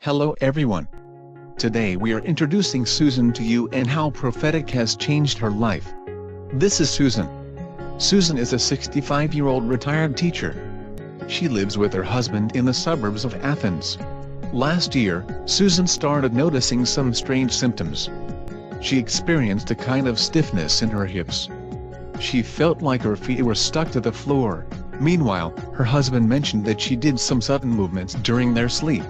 Hello everyone. Today we are introducing Susan to you and how Prophetic has changed her life. This is Susan. Susan is a 65-year-old retired teacher. She lives with her husband in the suburbs of Athens. Last year, Susan started noticing some strange symptoms. She experienced a kind of stiffness in her hips. She felt like her feet were stuck to the floor. Meanwhile, her husband mentioned that she did some sudden movements during their sleep.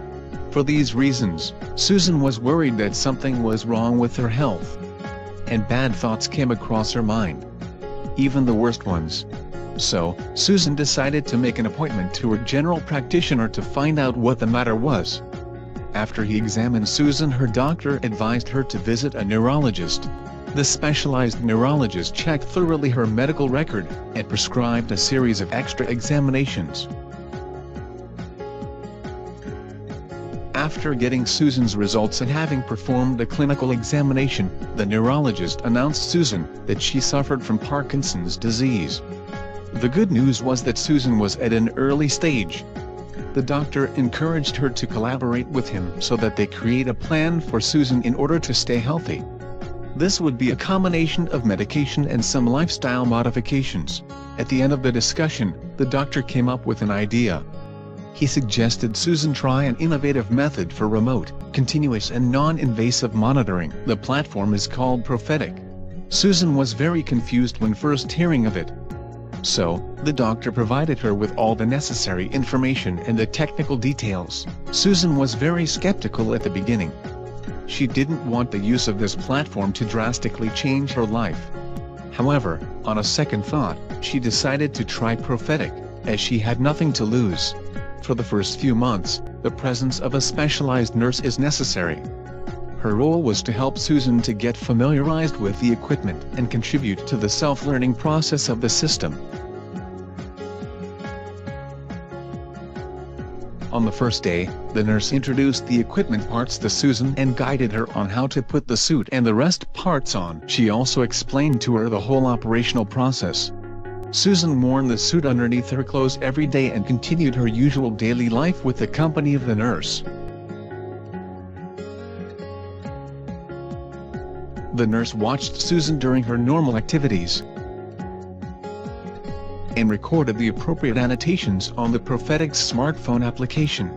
For these reasons, Susan was worried that something was wrong with her health. And bad thoughts came across her mind. Even the worst ones. So, Susan decided to make an appointment to her general practitioner to find out what the matter was. After he examined Susan, her doctor advised her to visit a neurologist. The specialized neurologist checked thoroughly her medical record and prescribed a series of extra examinations. After getting Susan's results and having performed a clinical examination, the neurologist announced Susan that she suffered from Parkinson's disease. The good news was that Susan was at an early stage. The doctor encouraged her to collaborate with him so that they create a plan for Susan in order to stay healthy. This would be a combination of medication and some lifestyle modifications. At the end of the discussion, the doctor came up with an idea. He suggested Susan try an innovative method for remote, continuous and non-invasive monitoring. The platform is called Prophetic. Susan was very confused when first hearing of it. So, the doctor provided her with all the necessary information and the technical details. Susan was very skeptical at the beginning. She didn't want the use of this platform to drastically change her life. However, on a second thought, she decided to try Prophetic, as she had nothing to lose. For the first few months, the presence of a specialized nurse is necessary. Her role was to help Susan to get familiarized with the equipment and contribute to the self-learning process of the system. On the first day, the nurse introduced the equipment parts to Susan and guided her on how to put the suit and the rest parts on. She also explained to her the whole operational process. Susan wore the suit underneath her clothes every day and continued her usual daily life with the company of the nurse. The nurse watched Susan during her normal activities and recorded the appropriate annotations on the Prophetic smartphone application.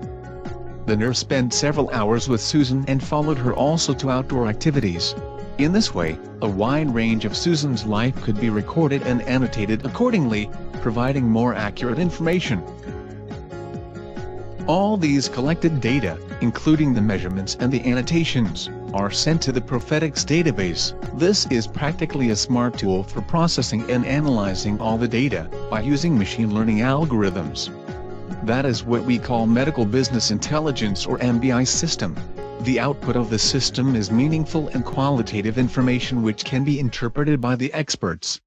The nurse spent several hours with Susan and followed her also to outdoor activities. In this way, a wide range of Susan's life could be recorded and annotated accordingly, providing more accurate information. All these collected data, including the measurements and the annotations, are sent to the Prophetic's database. This is practically a smart tool for processing and analyzing all the data, by using machine learning algorithms. That is what we call medical business intelligence or MBI system. The output of the system is meaningful and qualitative information which can be interpreted by the experts.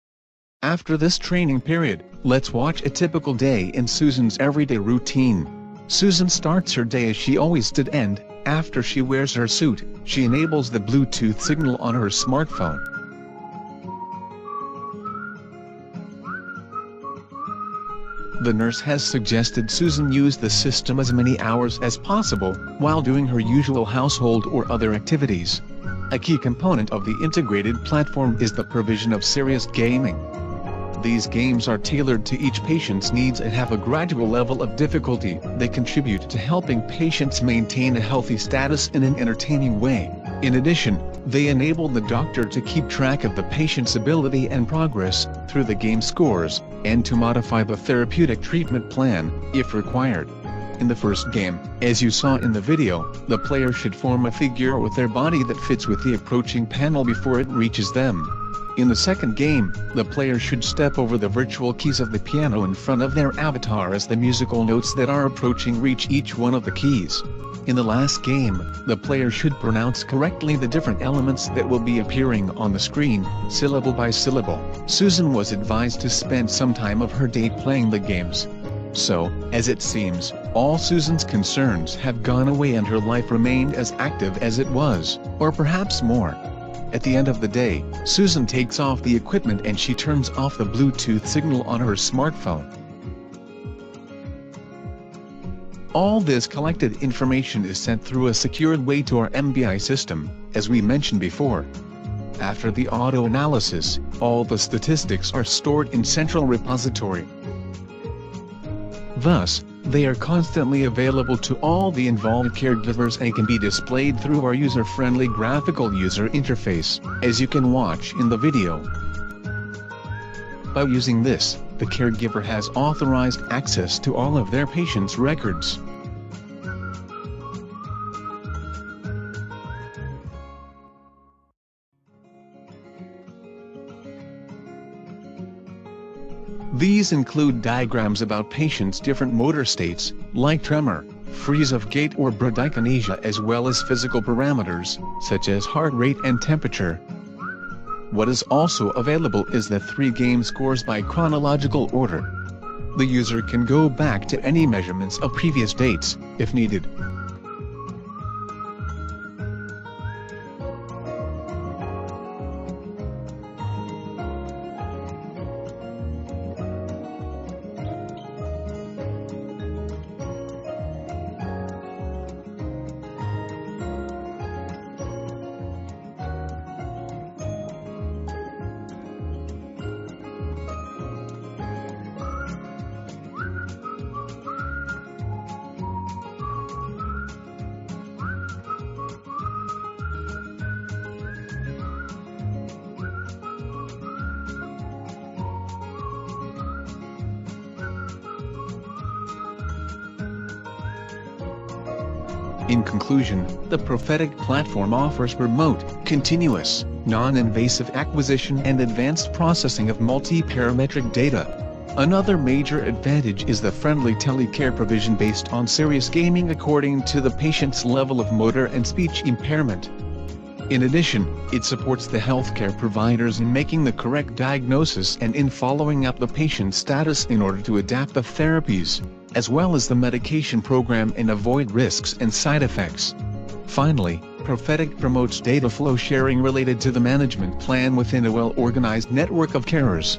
After this training period, let's watch a typical day in Susan's everyday routine. Susan starts her day as she always did, and, after she wears her suit, she enables the Bluetooth signal on her smartphone. The nurse has suggested Susan use the system as many hours as possible, while doing her usual household or other activities. A key component of the integrated platform is the provision of serious gaming. These games are tailored to each patient's needs and have a gradual level of difficulty. They contribute to helping patients maintain a healthy status in an entertaining way. In addition, they enable the doctor to keep track of the patient's ability and progress through the game scores, and to modify the therapeutic treatment plan, if required. In the first game, as you saw in the video, the player should form a figure with their body that fits with the approaching panel before it reaches them. In the second game, the player should step over the virtual keys of the piano in front of their avatar as the musical notes that are approaching reach each one of the keys. In the last game, the player should pronounce correctly the different elements that will be appearing on the screen, syllable by syllable. Susan was advised to spend some time of her day playing the games. So, as it seems, all Susan's concerns have gone away and her life remained as active as it was, or perhaps more. At the end of the day, Susan takes off the equipment and she turns off the Bluetooth signal on her smartphone. All this collected information is sent through a secured way to our MBI system, as we mentioned before. After the auto-analysis, all the statistics are stored in central repository. Thus, they are constantly available to all the involved caregivers and can be displayed through our user-friendly graphical user interface, as you can watch in the video. By using this, the caregiver has authorized access to all of their patients' records. These include diagrams about patients' different motor states, like tremor, freeze of gait or bradykinesia, as well as physical parameters, such as heart rate and temperature. What is also available is the 3 game scores by chronological order. The user can go back to any measurements of previous dates, if needed. In conclusion, the Prophetic platform offers remote, continuous, non-invasive acquisition and advanced processing of multi-parametric data. Another major advantage is the friendly telecare provision based on serious gaming according to the patient's level of motor and speech impairment. In addition, it supports the healthcare providers in making the correct diagnosis and in following up the patient's status in order to adapt the therapies, as well as the medication program, and avoid risks and side effects. Finally, Prophetic promotes data flow sharing related to the management plan within a well-organized network of carers.